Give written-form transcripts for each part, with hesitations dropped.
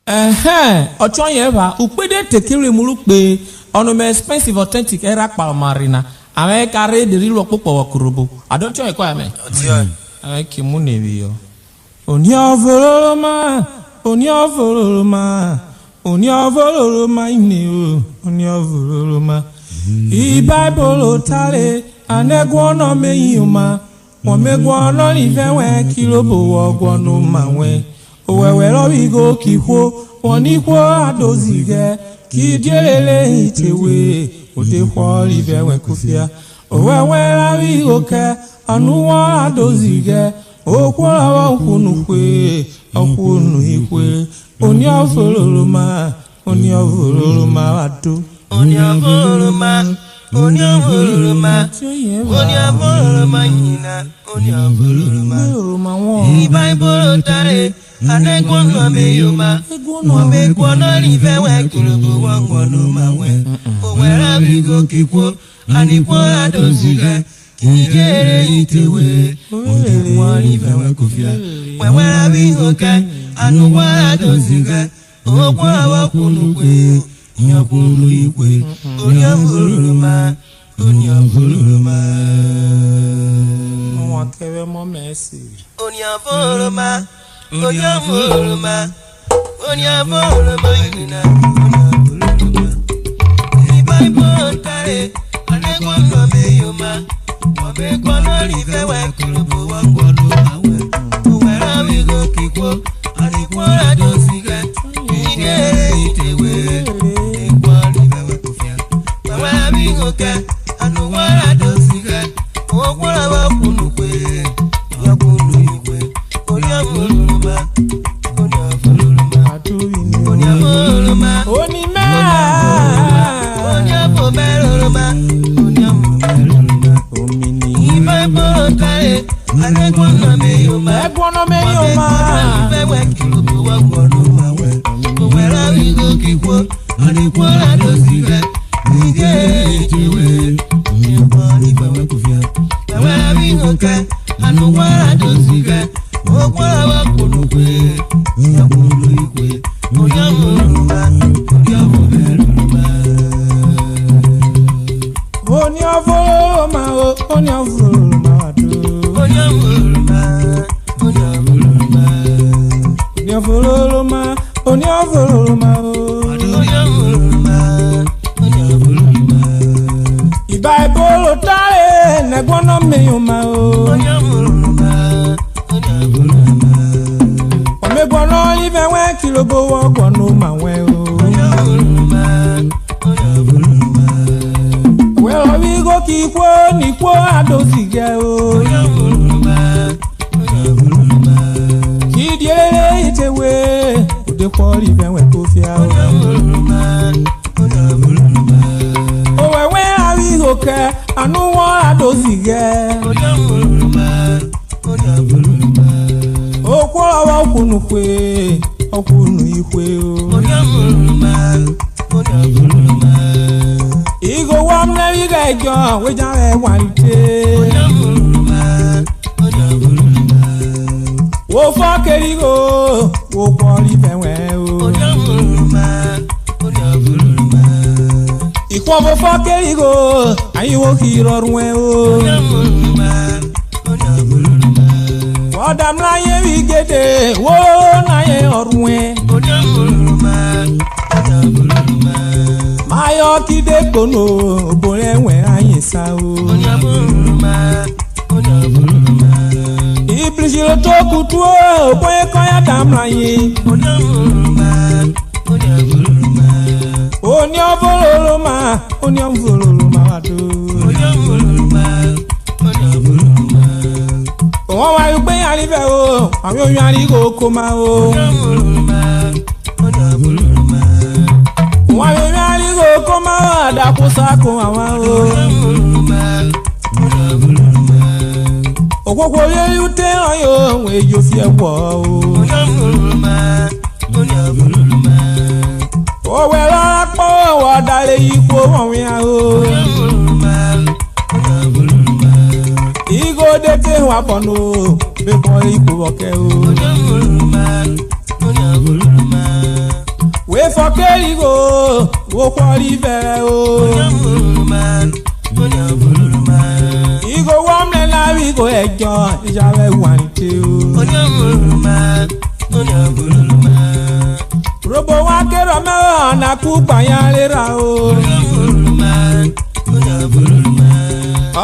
Ocho yeva upede tekiri mulukbe ono me expensive authentic era palmarina ame kare de rilo popo wakurubu adoncho ekwa ame ame kimune biyo Oniovo ine o Oniovo I Bible tale anegwono meyuma won megwono ni fewe kilobo wogwono mawe owewe robigo kikwo wonikwo adozige kidielele itewe odekwo ribewe kufia owewe robigo ke anuwo adozige okwora okunukwe okunu ikwe Oniovo adu Oniovo ina Oniovo Bible tare anegwono meyuma wamegwono rivewe kilobo wangwono mawe owera bigo kikwo anikwo adoziga kijere itewe odekwo rivewe kufia wewera bigo ke anuwa adoziga okwora wakunukwe Nyakulu ikwe Oniovo Mwakewe mo mercy Oniovo ina Bible tare anegwono meyuma wamegwono rivewe kilobo wangwono mawe owera bigo kikwo anikwo adoziga kijere itewe Ke anuwara dosiga okwara bakunukwe yakunu ikwe Oniovo Bible tare anegwono meyuma fewe kilobo wangwono mawe owera bigo kikwo anikwo adosiga kijere itewe odekwo rivewe kufia wewera bigo ke anuwara adosiga okwara bakunukwe yakunu ikwe Oniovo Bible tare negwono meyuma o omegwono livewe kilobo wogwono mawe o welo bigo kikwo nikwo adozige o kidielele itewe odekwo livewe kofia o oke anuwo adozige okwora okunukwe okunu ikwe o igo wamne wiga ejo wejawe walite wo fakerigo wo kwori bewe o Ikwobo fakerigo ayiwo kirorwe o Wadam la ye wigede wo na ye orwe Mayo kide kono obore we ayisa o Iblijilo tokutu o boye koya dam la ye Oniovo adu Wọ́n wá gbé àrífẹ́ o àwọn oyún àríkò kó máa o wọ́n oyún àríkò kó máa àdàkó sákò àwọn o òkòkò yẹ́yú tẹ́ ọ̀yọ́ òun èyí fi ẹ̀pọ̀ o òwe lọ́la pọ̀ wọ́n dalẹ̀ ipò wọ̀n wíyà o Igo dete wapono before ipò ọ̀kẹ́ o kerigo wo kwali ve o igo wamle la wi go ejo ijawe wanti o robo wa kero me na ku gbayalera o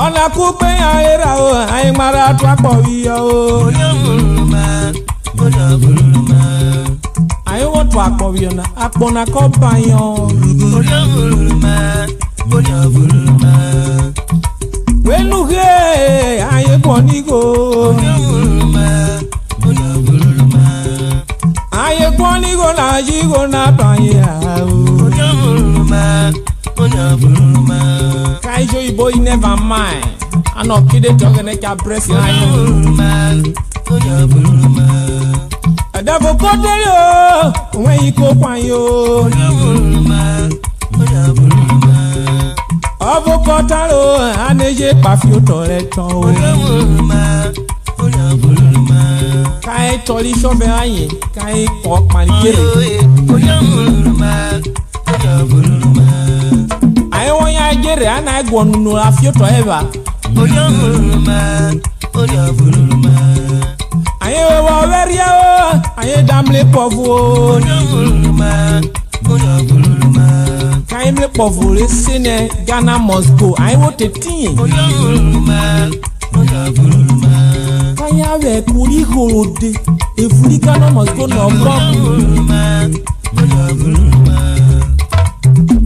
ona ku gbayalera o ai mara to apo wi o ai wo to apo wi na apo na ko bayan wenu he ai bonigo aye kwani go na jigo na banya kai jo ibo never mind ano kide jogene ka press line adavo kodelo when you go kwan yo avocado aneje pafio tore ton kai tori shobe aye kai ko malikere aye won ya jere ana gwonu no afio to eva aye wo veria o aye damle povo kai mle povo le sene Ghana must go aye wo tetin kaya we kuri horode efurika no must go no problem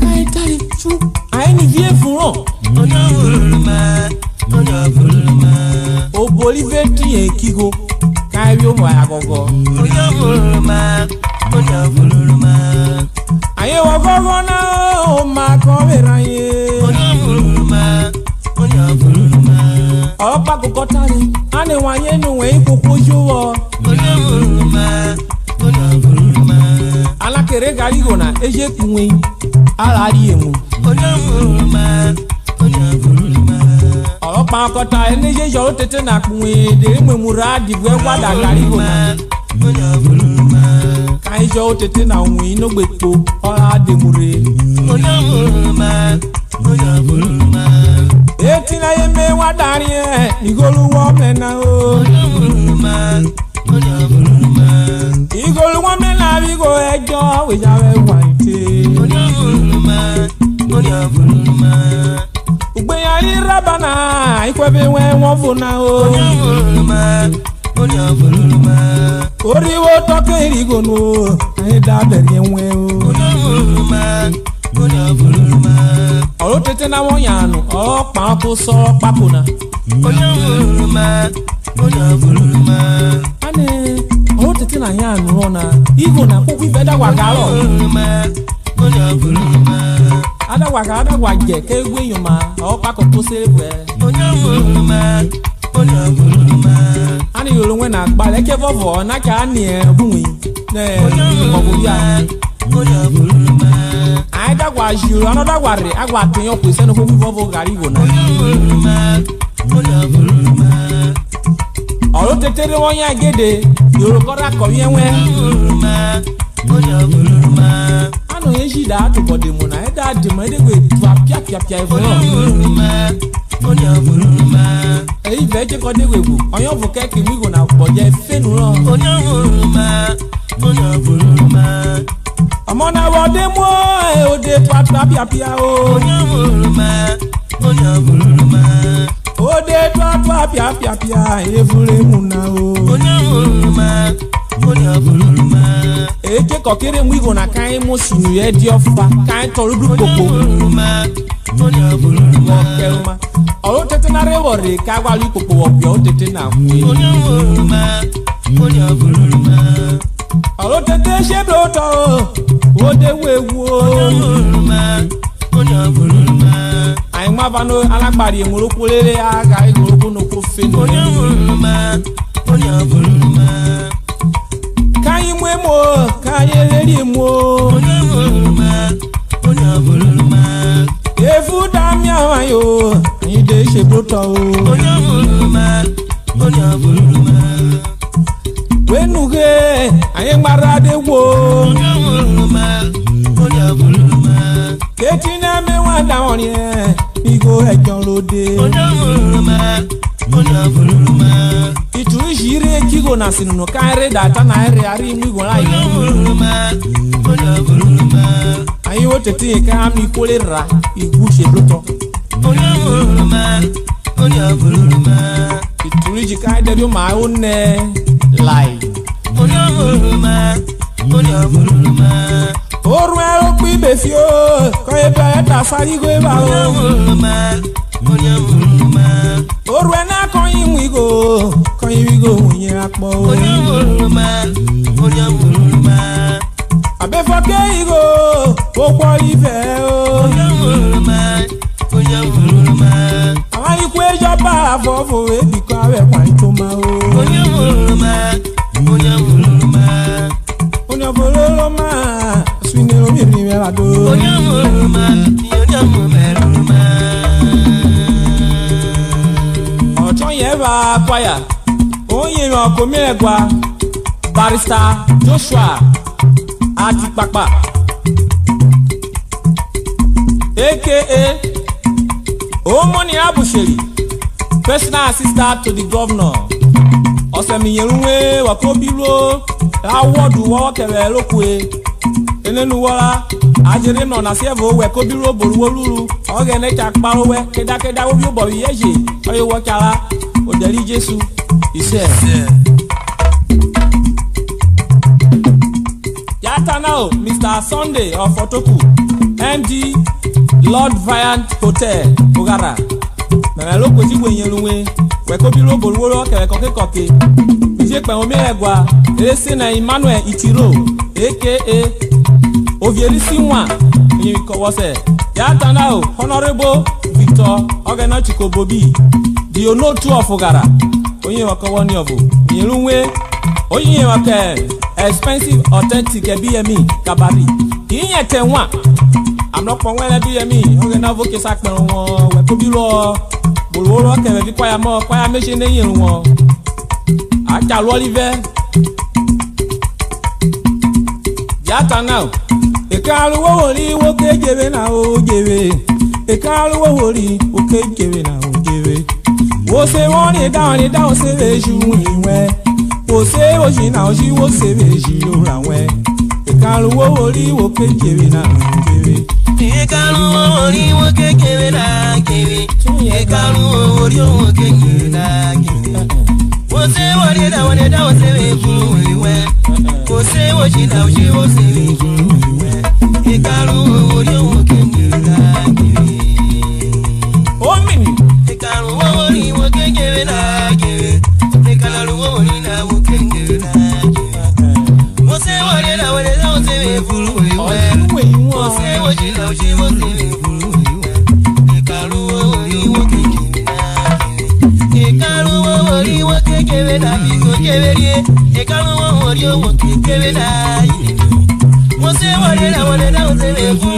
kai tari chu ai ni vie furo o boliveti e kigo kai yo wa agogo aye wa gogo na o ma ko veraye opa kokotari ane wanye nu we kokojo ala kere garigo na eje kunwe ala ri emu opa kokota eneje jo tete na kunwe de memura dibu kwada garigo na kai jo tete na unwe no gbeto ora demure etina yeme wadari igolu wo mena o igolu wo mena bigo ejo we jawe wanti ugbe yari rabana ikwebe we won funa o oriwo toke irigo no ai da bere we o oro tete na won yanu o pa ko so papona ane o tete na yanu ona igo na poku beda wagalo ada waje ke egwe yoma o pa ko save ani yolo nwe na gba leke vovo na ka ani e bunwi ne obuya ai da gwa juro anoda gware agwa tin yo kwese no fofu vovo garigo na oro tetere won ya gede yoro kora ko yenwe ano yeji da to bode mu na e da de ma de gwe tu apia pia e fo ei veje ko de gwebu oyon vo keke mi go na boje fenu ro amona wo de mo e o de patra pia o o de patra pia e fure mu na o e ke ko kere mu go na kan mo sinu ye di ofa kan to rudu popo oro tete na rewore ka gwa lu popo wo bi o tete na ku oro tete se bloto o de wewu ai ma vano alagbari emoro kolele aga igoro no ko fenu kai mwemo kai leri mo efu damia wayo ide se bloto o wenuge aye marade wo Oniovo. Ketina me one down here. We go head on loaded. Oniovo. Oniovo. It will shire Kigo Nasino carry that and I re we go like Oniovo. I want to take a me cholera. You push a bloto. Oniovo. Oniovo. It will reach kind of my own lie. Oniovo. Oniovo. Orwell, we be few. Coy better, Sally go about. Or when I call him, we go. Call you go when you're up. I bet for gay go. Oh, qualify. I like where your bar for it because I want to my Roroma, swing the river. Eva choir. Oniovo Komegwa. Barrister Joshua Atipapa. AKA Omoni Abusheri. Personal assistant to the governor. Osemiyeruwe Wakobiro. Awodu Wakebe Okwe. Enenuwala. Ajere no na sevo we Kobiro Bolwolulu. Ogene chakparowe. Keda obi obobi yeje. Oyo wakala. Odeli Jesu. Ise. Yata now, Mr. Sunday of Otoku. MD Lord Viant Hotel. Ogara. Melo kwesi wenyeluwe. We Kobiro Bolwolo koke. Ije pe omi egwa. Ese na Emmanuel Itiro. AKA Ovielisi nwa onye kowose ya tanao Honorable Victor Ogenachiko Bobi the Onotu of Ogara onye Oniovo Nyelunwe onye wake expensive authentic BME kabari inye tenwa amlokpo nwele BME Ogenavo kesakpe won we kobiro bolworo ke vi kwaya meche ne yin won aja lo Oliver ya tanao Ekalu woli woke jebe na ojebe. Ekalu woli woke jebe na ojebe. Wo se woni down se veju iwe. Wo se oji na oji wo se veju rawe. Ekalu woli woke jebe na ojebe. Ekalu woli woke jebe na jebe. Ekalu woli woke jebe na jebe. Wo se woni down se veju iwe. Wo se oji na oji wo se veju iwe. Ekalu woli woke jebe na jebe. Omini. Ekalu woli woke jebe na jebe. Ekalu woli na woke jebe na jebe. Wo se woni down se veju iwe. Wo se oji na oji wo se veju iwe. Ekalu woli woke jebe na jebe. Ekalu woli woke jebe na jebe. Ekalu woli woke jebe na jebe. Wose wale na wose vefu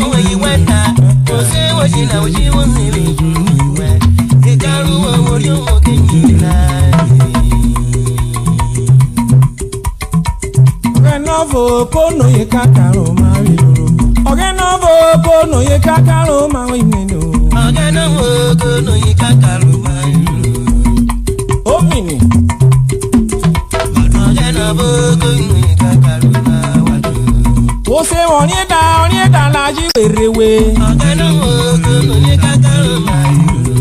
wenda. Wose waji na waji wose vefu we. Ekalu wali woke jina. Ogenovo kono ye kakaro mariro. Ogenovo kono ye kakaro mawimeno. Ogenovo kono ye kakaro mariro. Omini. Ogenovo kono ye kakaro mariro. Wo se woni da na ji werewe. Ogenovo kono ye kakaro mariro.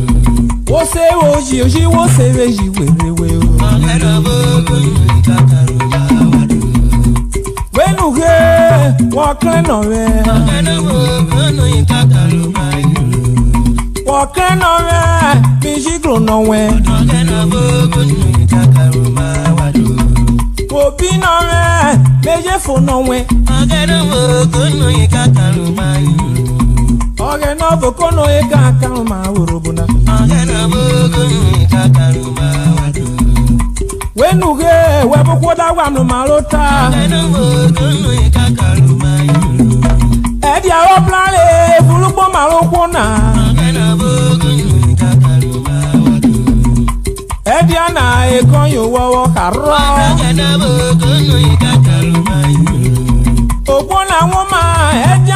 Wo se oji wo se veji werewe. Ogenovo kono ye kakaro mariro. Wenu he wo kleno we. Ogenovo kono ye kakaro mariro. Wo kleno we biji grono we. Ogenovo kono ye kakaro mariro. Obi no we meje fo no we. Ogenovo kono ye kakaro mariro. Ogenovo kono ye kakaro ma urobuna. Ogenovo kono ye kakaro mariro. Wenu he we bukwoda wa no malota. Ogenovo kono ye kakaro mariro. Edi a oplale fulugbo malokwo na. Ogenovo kono ye kakaro mariro. Edi ana ekon yo wo karo. Ogenovo kono ye kakaro mariro. Ogbo na won ma edi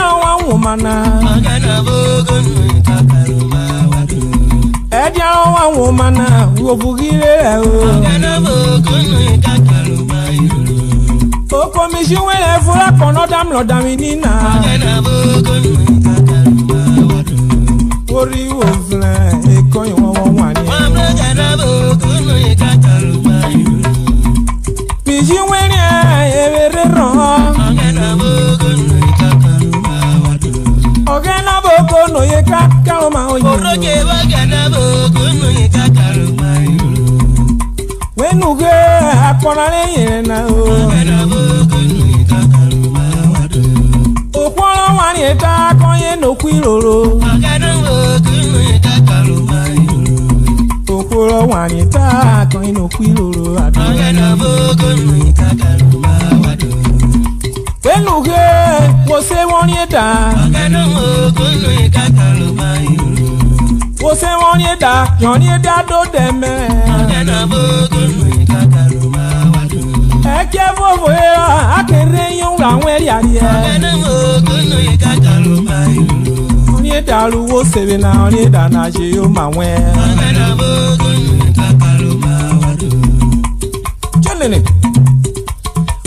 mana. Magana bogo no kakaruma wadu. Edia wa mana wo bugire o. Magana bogo no kakaruma yulu. O commission we le fura kono dam lo daminina. Magana bogo no kakaruma wadu. Ori wo fle e koyin wo wani. Magana bogo no kakaruma yulu. Mission we ni e re ron. Magana bogo no kakaruma wadu. Ogena boko no ye kakaruma o. Oroke magana bogo no kakaruma yulu. Wenuge akona le yen na o. Magana bogo no kakaruma wadu. Okporo wani eta konye no kwiroro. Magana bogo no kakaruma yulu. Okporo wani eta konye no kwiroro ado. Magana bogo no kakaruma wadu. Wenuge wo se woni eta. Magana bogo no kakaruma yulu. Wo se woni eta yoni eta do deme. Magana bogo no kakaruma wadu. Eke vovo era akere yon la weri ari. Magana bogo no kakaruma yulu. Oni eta lu wo se na oni eta na je yo mawe. Magana bogo no kakaruma wadu. Chelene.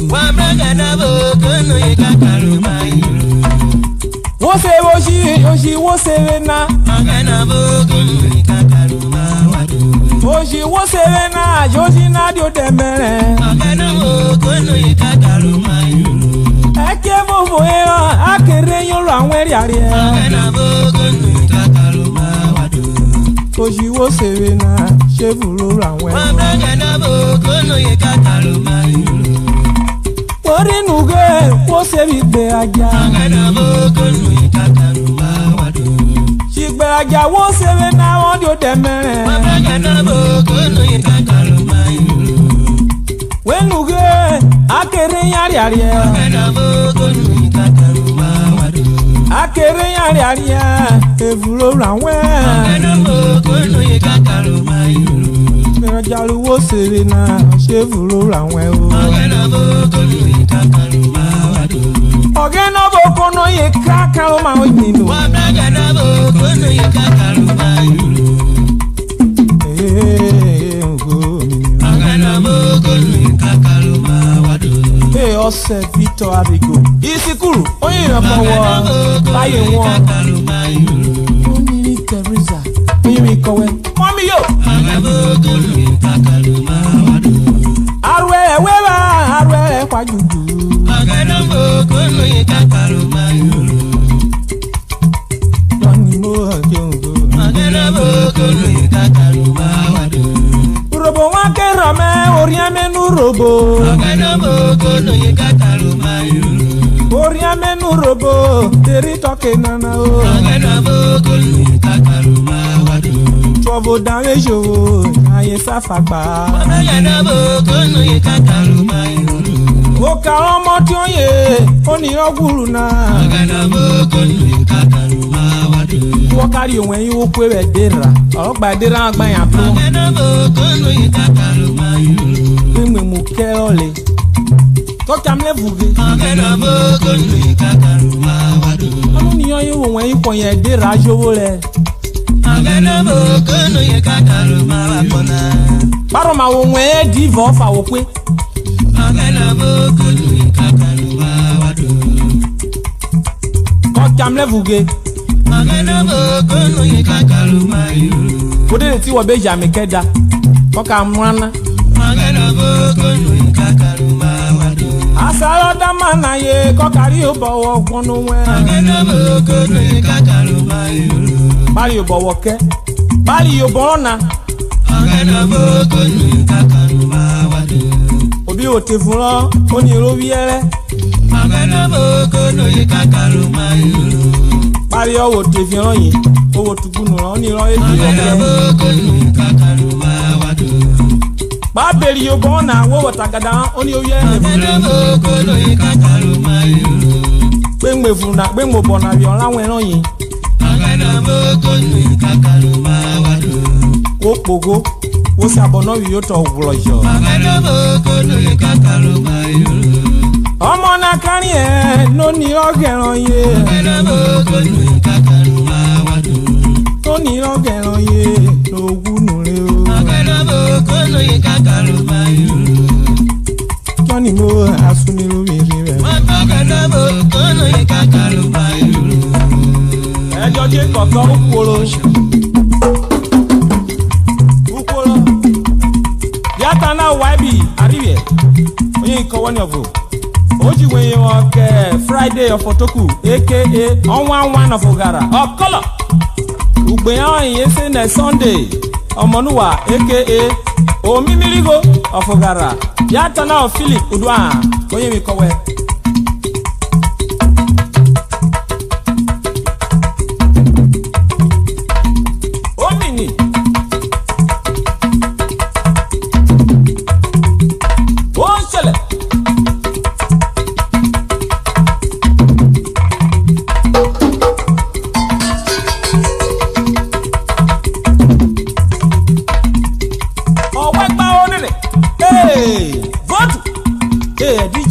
Magana bogo no kakaruma yulu. Wo se wo se na. Magana bogo no kakaruma wadu. Oji wo se na joji na dio demere. Magana bogo no kakaruma yulu. Eke vovo era akere yon la weri ari. Magana bogo no kakaruma wadu. Oji wo se na chevulu la weri. Magana bogo no kakaruma yulu. Ori nuge wo se bi gbe aja. Magana bogo no kakaruma wadu. Shigbe aja wo se na won dio demere. Magana bogo no kakaruma yulu. Wenuge akere yari ari. Magana bogo no kakaruma wadu. Akere yari ari. Evulo la we. Magana bogo no kakaruma yulu. Jalu wo se na chevulu la we o. Magana bogo no kakaruma wadu. Ogena boko no ye kakaruma o ninu. Magana bogo no kakaruma yulu. Magana bogo no kakaruma wadu. Hey, ose Victor Abigo. Isikuru, oyin na Magana powo. bogo Baye no won. kakaruma yulu. Oniri Teresa. Oyin mi kowe. Mami yo. Magana bogo no kakaruma wadu. Arwe wewa, arwe kwa juju. Magana bogo no kakaruma yulu. Doni mo jongo. Magana bogo no kakaruma wadu. Urhobo wa ke rame, oriame nu robo. Magana bogo no kakaruma yulu. Oriame nu robo. Teri toke nana o. Magana bogo no kakaruma wadu. Trovo dawe jowo. Aye safagba. Magana bogo no kakaruma yulu. Oka omo ti oye. Oni oguru na. Magana bogo no kakaruma wadu. Wọ́n kárí òun ẹ̀yin ó pé rẹ̀ dèrà ọ̀gbà dèrà àgbà yàn fún. Magana bogo no kakaruma yulu. Mímu ìmú kẹ́ ọ̀lẹ̀ tọ́jà mílẹ̀ fùgé. Magana bogo no kakaruma wadu. Ọdún nìyẹn yóò wọ̀n ẹ̀yin pọ̀ yẹn dèrà aṣọ́wó rẹ̀. Magana bogo no kakaruma wakona. Bárò màá wò wọ́n ẹ̀ dìvọ̀ fà wò pé. Magana bogo no kakaruma wadu. Tọ́jà mílẹ̀ fùgé. Magana bogo no kakaruma yulu. Kódé tí wọ́n bẹ yà mí kẹ́da kọ́ka múraná. Magana bogo no kakaruma wadu. Àṣàrò dámà náà yẹ kọ́kàrí ò bọ̀wọ̀ gbọ́nú wẹ́. Magana bogo no kakaruma yulu. Báyìí ò bọ̀wọ̀ kẹ́ báyìí ò bọ̀rọ̀ na. Magana bogo no kakaruma wadu. Òbí ò tè fún lọ ó ní irú wíyẹ́rẹ́. Magana bogo no kakaruma yulu. Báyìí ọ̀wọ̀ tè fi hàn yìí owó tùgbùnù rán ó ní irọ́ èdè Magana ọ̀kẹ́. bogo no kakaruma wadu. Bábẹ̀rì yóò bọ̀ náà wọ́wọ́ tàgàdá ó ní oyè ẹ̀ Magana bogo no kakaruma yulu. gbẹ̀ngbè fún na gbẹ̀ngbò bọ̀ náà bí ọ̀làwọ̀ ẹ̀rọ yìí. Magana bogo no kakaruma wadu. Ó pògó ó sì àbọ̀ náà yóò tọ̀ wùrọ̀ yọ̀. Magana bogo no kakaruma yulu. ọmọ náà kárí ẹ̀ ló ní ọ̀gẹ̀ràn yé. ọ̀gẹ̀dàbọ̀ kò ní kàkàrù máa wá dùn. tó ní ọ̀gẹ̀ràn yé lówù nù rẹ o. ọ̀gẹ̀dàbọ̀ kò ní kàkàrù máa yòrò. jọ́ni mo asunirú rere rẹ̀. ọ̀gẹ̀dàbọ̀ kò ní kàkàrù máa yòrò. ẹjọ́ jẹ́ kọ̀ọ̀kan ó kúrò. yàtọ̀ náà wáìbì àríwẹ̀ onye nkọwa Oniovo oji wenye ọkẹ Friday ọfọtoku aka ọnwa nwa Ogara ọkọlọ ugbenye ọhịa ese na Sunday ọmọnụwa aka omimirigo Ogara yàtọ̀ náà Philip Uduaha onye nkọwa omini ṣẹlẹ̀. ọ̀wẹ́ gbá onílẹ̀ vóòtù ẹ̀ẹ́dì